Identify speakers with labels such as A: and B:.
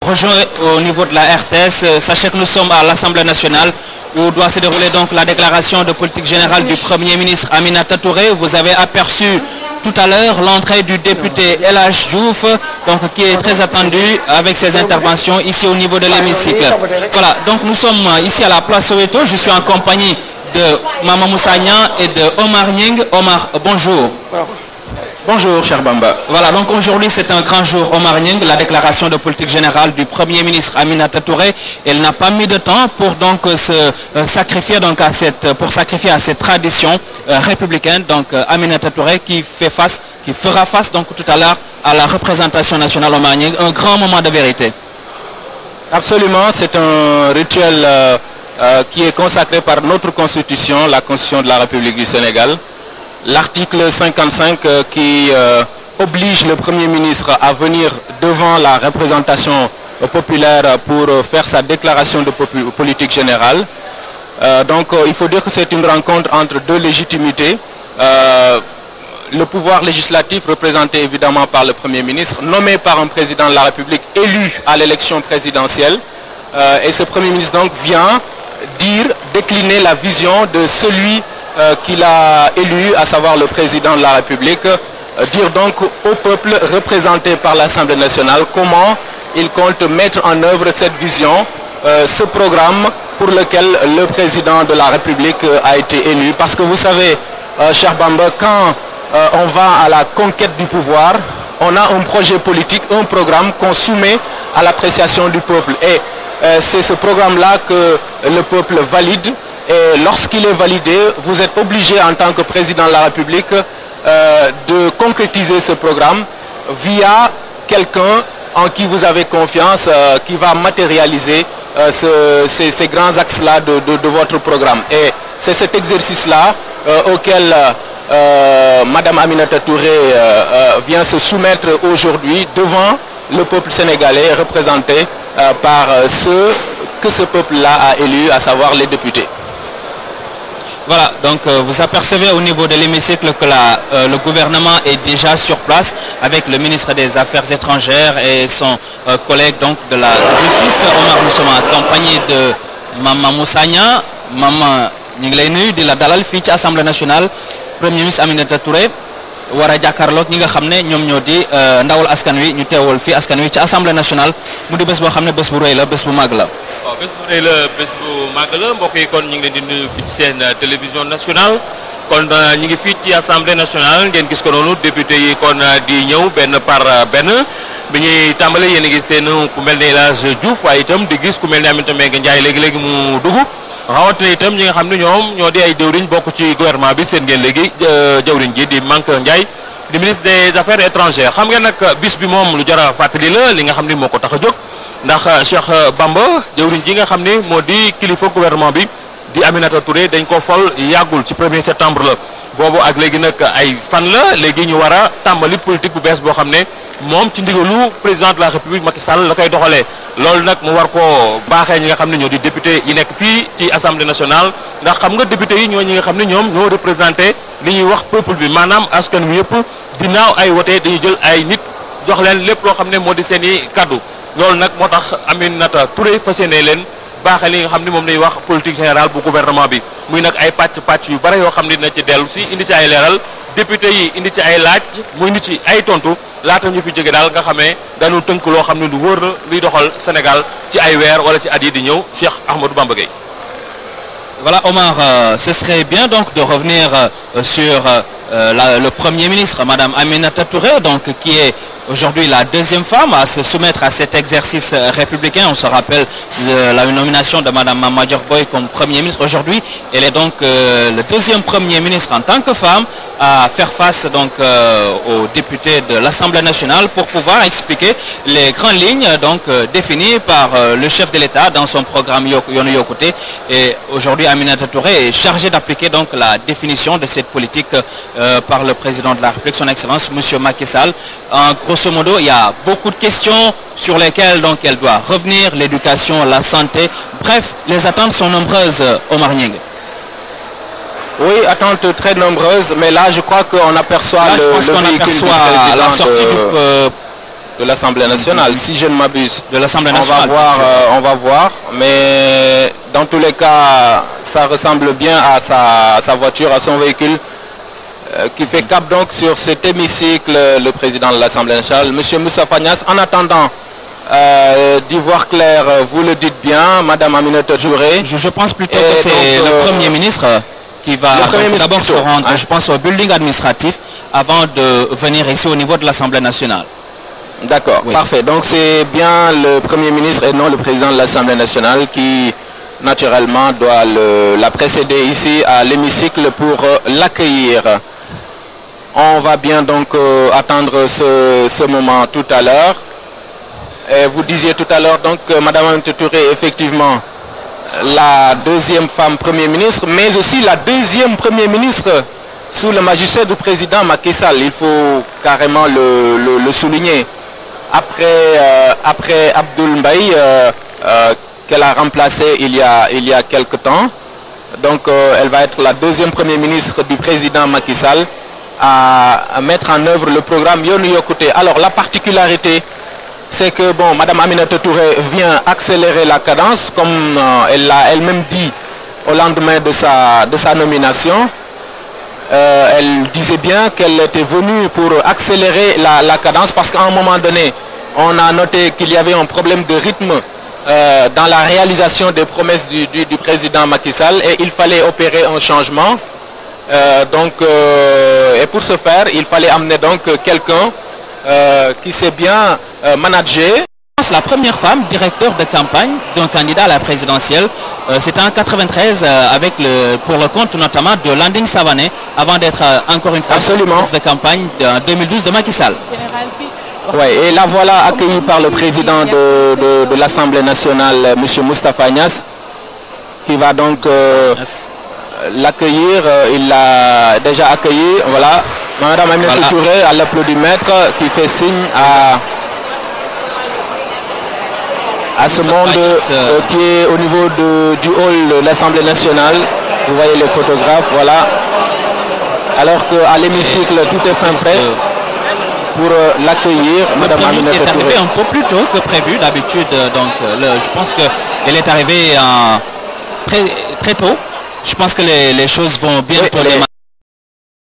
A: rejoint au niveau de la RTS. Sachez que nous sommes à l'Assemblée nationale où doit se dérouler donc la déclaration de politique générale du Premier ministre Aminata Touré. Vous avez aperçu tout à l'heure l'entrée du député El Hadj Diouf, donc qui est très attendu avec ses interventions ici au niveau de l'hémicycle. Voilà, donc nous sommes ici à la place Soweto. Je suis en compagnie de Mama Moussa Niang et de Omar Nying. Omar, bonjour. Bonjour, cher Bamba. Voilà, donc aujourd'hui c'est un grand jour, Omar Nying, la déclaration de politique générale du Premier ministre Aminata Touré. Elle n'a pas mis de temps pour donc se sacrifier donc à cette tradition républicaine. Donc Aminata Touré qui fera face donc tout à l'heure à la représentation nationale, Omar Nying, un grand moment de vérité.
B: Absolument, c'est un rituel qui est consacré par notre constitution, la constitution de la République du Sénégal. L'article 55 qui oblige le Premier ministre à venir devant la représentation populaire pour faire sa déclaration de politique générale. Donc il faut dire que c'est une rencontre entre deux légitimités. Le pouvoir législatif représenté évidemment par le Premier ministre, nommé par un président de la République élu à l'élection présidentielle. Et ce Premier ministre donc vient décliner la vision de celui qu'il a élu, à savoir le président de la République, dire donc au peuple représenté par l'Assemblée nationale comment il compte mettre en œuvre cette vision, ce programme pour lequel le président de la République a été élu. Parce que vous savez, cher Bamba, quand on va à la conquête du pouvoir, on a un projet politique, un programme qu'on soumet à l'appréciation du peuple. Et c'est ce programme-là que le peuple valide. Et lorsqu'il est validé, vous êtes obligé en tant que président de la République de concrétiser ce programme via quelqu'un en qui vous avez confiance, qui va matérialiser ces grands axes-là de votre programme. Et c'est cet exercice-là auquel Madame Aminata Touré vient se soumettre aujourd'hui devant le peuple sénégalais représenté par ceux que ce peuple-là a élus, à savoir les députés.
A: Voilà, donc vous apercevez au niveau de l'hémicycle que le gouvernement est déjà sur place avec le ministre des Affaires étrangères et son collègue donc de la justice. Omar, nous sommes en compagnie de Mama Moussa Niang. Mama, ñu ngi lay nuyu di la dalal fii ci Assemblée nationale. Premier ministre Aminata Touré war a jàkkaarloog ñi nga xam ne ñoom ñoo di ndawal askan wi ñu teewal fii askan wi ci Assemblée nationale mu di bés boo xam ne bés bu rëy la, bés bu màgg la.
C: waaw bés bu rëy la, bés bu màgg la, mbokk yi kon ñu ngi leen di nuyu fii ci seen télévision nationale. Kon ñu ngi fii ci Assemblée nationale, ngeen gis ko noonu député yi kon di ñëw benn par benn. Bi ñuy tàmbale yéen a ngi seen ku mel ne El Hadj Diouf, waaye itam di gis ku mel ne Aminata Mbengue Ndiaye léegi-léegi mu dugg. Rawatina itam ñi nga xam ne ñoo di ay jëwriñ bokk ci gouvernement bi, seen ngeen léegi jëwriñ ji di Mank Ndiaye di ministre des Affaires étrangères. Xam ngeen nag bis bi moom lu jar a fàttali la, li nga xam ne moo ko tax a jóg ndax Cheikh Bamba jëwriñ ji nga xam ne moo di kilifa gouvernement bi di Aminata Touré dañ ko fol yàggul ci 1er septembre la. Boobu ak léegi nag ay fan la, léegi ñu war a tàmbali politique bu bees boo xam ne moom ci ndigalu président de la République Macky Sall la koy doxalee. Loolu nag mu war koo baaxee ñi nga xam ne ñoo di député yi nekk fii ci Assemblée nationale, ndax xam nga député yi ñoo ñi nga xam ne ñoom ñoo représenté li ñuy wax peuple bi, maanaam askan wi yëpp ginnaaw ay wote dañuy jël ay nit jox leen lépp loo xam ne moo di seen i kaddu. Loolu nag moo tax Aminata Touré fas yéene leen baaxee li nga xam ne moom lay wax politique générale bu gouvernement bi, muy nag ay pàcc yu bare yoo xam ne dina ci dellu si indi ci ay leeral, député yi indi ci ay laaj, mu indi ci ay tontu laata ñu fi jóge daal nga xamee dañu tënk loo xam ne lu wóor na luy doxal Sénégal ci ay weer wala ci at yi di ñëw. Cheikh Ahmadou Bamba Gueye.
A: Voilà Omar, ce serait bien donc de revenir sur le Premier ministre, Madame Aminata Touré, donc qui est aujourd'hui la deuxième femme à se soumettre à cet exercice républicain. On se rappelle la nomination de Madame Mama Dior Boye comme Premier ministre. Aujourd'hui, elle est donc le deuxième Premier ministre en tant que femme à faire face donc aux députés de l'Assemblée nationale pour pouvoir expliquer les grandes lignes donc définies par le chef de l'État dans son programme Yoonu Yokkute. Et aujourd'hui, Aminata Touré est chargée d'appliquer donc la définition de cette politique par le président de la République, son Excellence, Monsieur Macky Sall. En grosso modo, il y a beaucoup de questions sur lesquelles donc elle doit revenir, l'éducation, la santé. Bref, les attentes sont nombreuses, Omar Nying.
B: Oui, attentes très nombreuses, mais là je crois qu'on aperçoit
A: là, je pense qu'on aperçoit la sortie
B: de l'Assemblée nationale, si je ne m'abuse.
A: De l'Assemblée nationale.
B: On va voir, mais dans tous les cas, ça ressemble bien à sa voiture, à son véhicule, qui fait cap donc sur cet hémicycle, le président de l'Assemblée nationale, M. Moustapha Niasse. En attendant d'y voir clair, vous le dites bien, Madame Aminata Touré.
A: Je pense plutôt que c'est le Premier ministre qui va d'abord se rendre, je pense, au building administratif avant de venir ici au niveau de l'Assemblée nationale.
B: D'accord, oui. Parfait. Donc c'est bien le Premier ministre et non le président de l'Assemblée nationale qui, naturellement, doit la précéder ici à l'hémicycle pour l'accueillir. On va bien donc attendre ce moment tout à l'heure. Vous disiez tout à l'heure donc Madame Aminata Touré, effectivement, la deuxième femme Premier ministre, mais aussi la deuxième Premier ministre sous le magistère du président Macky Sall. Il faut carrément le souligner. Après Abdoul Mbaye, qu'elle a remplacé il y a quelque temps. Donc elle va être la deuxième Premier ministre du président Macky Sall à mettre en œuvre le programme Yoonu Yokkute. Alors la particularité, c'est que bon, Madame Aminata Touré vient accélérer la cadence, comme elle l'a elle-même dit au lendemain de sa nomination. Elle disait bien qu'elle était venue pour accélérer la cadence parce qu'à un moment donné, on a noté qu'il y avait un problème de rythme dans la réalisation des promesses du président Macky Sall et il fallait opérer un changement. Et pour ce faire, il fallait amener donc quelqu'un qui sait bien manager.
A: La première femme directeur de campagne d'un candidat à la présidentielle, c'était en 93 pour le compte notamment de Landing Savané avant d'être encore une fois ministre de campagne en 2012 de Macky Sall.
B: Oui, et la voilà accueillie par le président de l'Assemblée nationale, M. Moustapha Niasse, qui va donc l'accueillir. Il l'a déjà accueilli. Voilà, Madame Aminata Touré à l'applaudimètre qui fait signe à ce monde qui est au niveau du hall de l'Assemblée nationale. Vous voyez les photographes, voilà. Alors qu'à l'hémicycle, tout est fin prêt pour l'accueillir. Madame Aminata Touré
A: est arrivée un peu plus tôt que prévu d'habitude. Je pense qu'elle est arrivée très tôt. Je pense que les choses vont bientôt démarrer.